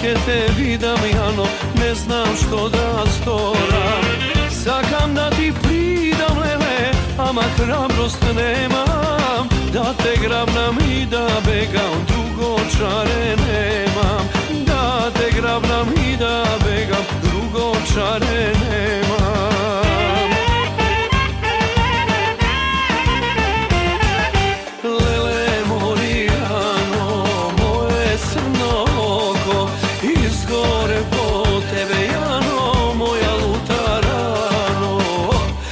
ke te vidam, Jano, ne znam što da storam. Sakam da ti pridam, lele, ama hrabrost nemam, da te grabnam i da begam, drugo čare nemam. Da te grabnam i da begam, drugo čare nemam. Lele Morijano, moje crno oko, izgore po tebe, Jano, moja lutarano.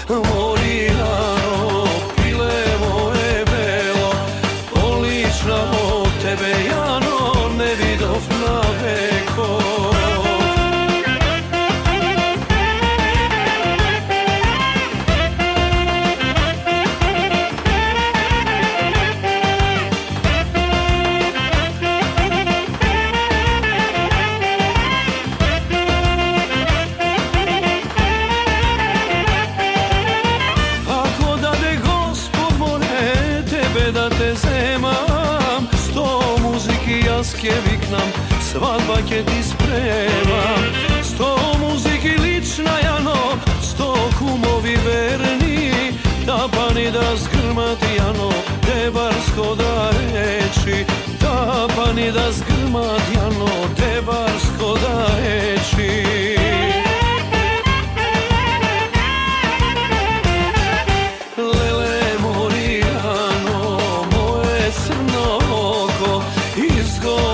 Morijano, pile moje belo, olična od tebe, Jano, ne vidov na veko. Da te zemam, sto muziki jaske viknam, svadba ke ti spremam. Sto muziki lična, Jano, sto kumovi verni, da pani da zgrmat, Jano, debarsko da reči. Da pani da zgrmat, Jano, debarsko da reči. Go